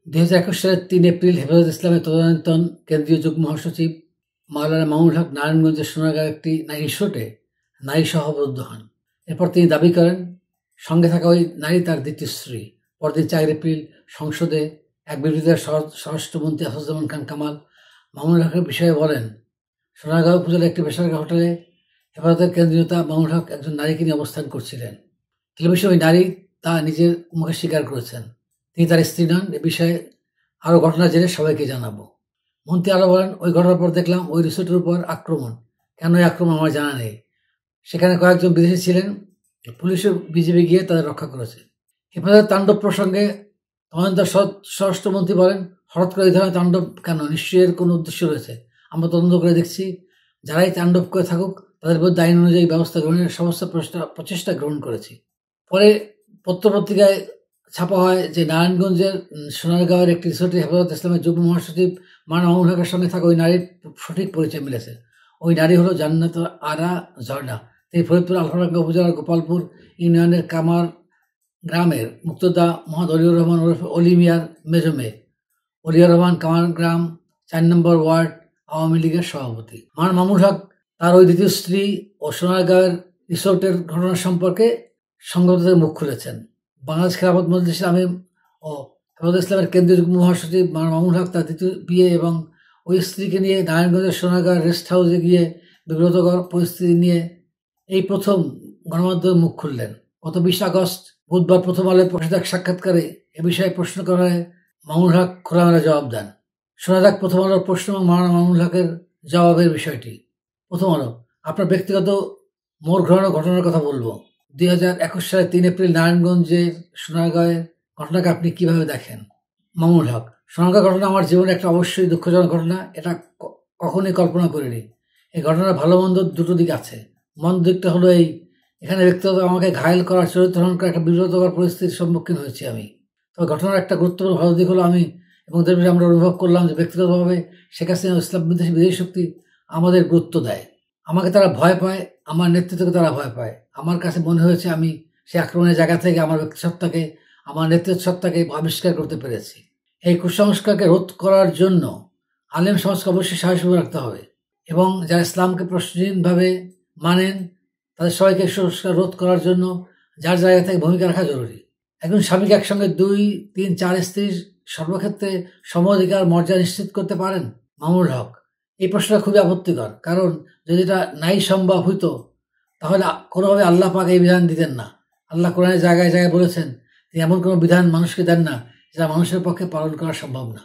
২০২১ সালের ৩ এপ্রিল হেফাজতে ইসলামের তদানীন্তন কেন্দ্রীয় যুগ্ম মহাসচিব মাওলানা মামুনুল হক নারায়ণগঞ্জের সোনারগাঁও একটি রিসোর্টে নারীসহ অবরুদ্ধ হন। এরপর তিনি দাবি করেন, সঙ্গে থাকা ওই নারী তার দ্বিতীয় স্ত্রী। পরদিন ৪ এপ্রিল সংসদে এক বিবৃতিতে স্বরাষ্ট্রমন্ত্রী আসাদুজ্জামান খান কামাল মামুনুল হকের বিষয়ে বলেন, সোনারগাঁও উপজেলার একটি বেসরকারি হোটেলে হেফাজতের কেন্দ্রীয় নেতা মামুনুল হক একজন নারীকে নিয়ে অবস্থান করছিলেন। টেলিভিশনে ওই নারী তা নিজের মুখে স্বীকার করেছেন। তিনি তার স্ত্রী নন। এ বিষয়ে আরও ঘটনা জেনে সবাইকে জানাবো। মন্ত্রী আরও বলেন, ওই ঘটনার পর দেখলাম ওই রিসোর্টের উপর আক্রমণ। কেন এই আক্রমণ আমার জানা নেই। সেখানে কয়েকজন বিদেশি ছিলেন, পুলিশ ও বিজিবি গিয়ে তাদের রক্ষা করেছে। হেফাজতের তাণ্ডব প্রসঙ্গে তদন্তের স্বরাষ্ট্রমন্ত্রী বলেন, হঠাৎ করে এই ধরনের তাণ্ডব কেন? নিশ্চয়ই এর কোনো উদ্দেশ্য রয়েছে। আমরা তদন্ত করে দেখছি, যারাই তাণ্ডব করে থাকুক তাদের বিরুদ্ধে আইন অনুযায়ী ব্যবস্থা গ্রহণের সমস্ত প্রচেষ্টা গ্রহণ করেছি। পরে পত্রপত্রিকায় ছাপা হয় যে নারায়ণগঞ্জের সোনারগাঁওয়ের একটি রিসোর্টে হেফাজত ইসলামের যুগ্ম মহাসচিব মাওলানা মামুনুল হকের সঙ্গে থাকা ওই নারীর সঠিক পরিচয় মিলেছে। ওই নারী হলো জান্নাত আরা ঝর্ণা। তিনি ফরিদপুর আলফাডাঙ্গা উপজেলার গোপালপুর ইউনিয়নের কামার গ্রামের মুক্তদা মোহাম্মদ অলিউর রহমান ওরফে অলি মিয়ার মেজো মেয়ে। অলিউর রহমান কামার গ্রাম ৪ নম্বর ওয়ার্ড আওয়ামী লীগের সভাপতি। মাওলানা মামুনুল হক তার ওই দ্বিতীয় স্ত্রী ও সোনারগাঁওয়ের রিসোর্টের ঘটনা সম্পর্কে সংবাদদাতাদের মুখ খুলেছেন। বাংলাদেশ খেলাফত মজলিসের আমির ও হেফাজতে ইসলামের কেন্দ্রীয় যুগ্ম মহাসচিব মাওলানা মামুনুল হক তার দ্বিতীয় বিয়ে এবং ওই স্ত্রীকে নিয়ে নারায়ণগঞ্জের সোনারগাঁওয়ের রেস্ট হাউসে গিয়ে বিব্রতকর পরিস্থিতি নিয়ে এই প্রথম গণমাধ্যমে মুখ খুললেন। গত ২০ আগস্ট বুধবার প্রথম আলোয় প্রকাশিত এক সাক্ষাৎকারে এ বিষয়ে প্রশ্ন করা হয়, মামুনুল হক খোলামেলা জবাব দেন। শোনা যাক প্রথম আলোর প্রশ্ন এবং মাওলানা মামুনুল হকের জবাবের বিষয়টি। প্রথম আলো, আপনার ব্যক্তিগত মোড় ঘোরানো ঘটনার কথা বলবো। ২০২১ সালের ৩ এপ্রিল নারায়ণগঞ্জের সোনারগাঁওয়ের ঘটনাকে আপনি কিভাবে দেখেন? মামুনুল হক, সোনারগাঁও ঘটনা আমার জীবনে একটা অবশ্যই দুঃখজনক ঘটনা। এটা কখনোই কল্পনা করিনি। এই ঘটনার ভালো মন্দ দুটো দিক আছে। মন্দ দিকটা হলো এখানে ব্যক্তিগত আমাকে ঘায়েল করার, চরিত্র হরণ করার একটা বিব্রতকর পরিস্থিতির সম্মুখীন হয়েছি আমি। তবে ঘটনার একটা গুরুত্বপূর্ণ ভালো দিক হলো আমি এবং দেশে আমরা অনুভব করলাম যে ব্যক্তিগতভাবে শেখ হাসিনা ইসলাম বিদেশি শক্তি আমাদের গুরুত্ব দেয়। আমাকে তারা ভয় পায়, আমার নেতৃত্বকে তারা ভয় পায়। আমার কাছে মনে হয়েছে আমি সেই আক্রমণের জায়গা থেকে আমার ব্যক্তিসত্তাকে, আমার নেতৃত্ব সত্তাকে আবিষ্কার করতে পেরেছি। এই কুসংস্কারকে রোধ করার জন্য আলেম সমাজকে অবশ্যই সাহসী রাখতে হবে এবং যারা ইসলামকে প্রশ্নহীনভাবে মানেন তাদের সবাইকে কুসংস্কার রোধ করার জন্য যার জায়গা থেকে ভূমিকা রাখা জরুরি। একজন স্বামীকে একসঙ্গে ২, ৩, ৪ স্ত্রীর সর্বক্ষেত্রে সম অধিকার মর্যাদা নিশ্চিত করতে পারেন? মামুনুল হক, এই প্রশ্নটা খুবই আপত্তিকর। কারণ যদি এটা নাই সম্ভব হইতো তাহলে কোনোভাবে আল্লাহ পাক এই বিধান দিতেন না। আল্লাহ কোরআনের জায়গায় জায়গায় বলেছেন তিনি এমন কোনো বিধান মানুষকে দেন না যেটা মানুষের পক্ষে পালন করা সম্ভব না।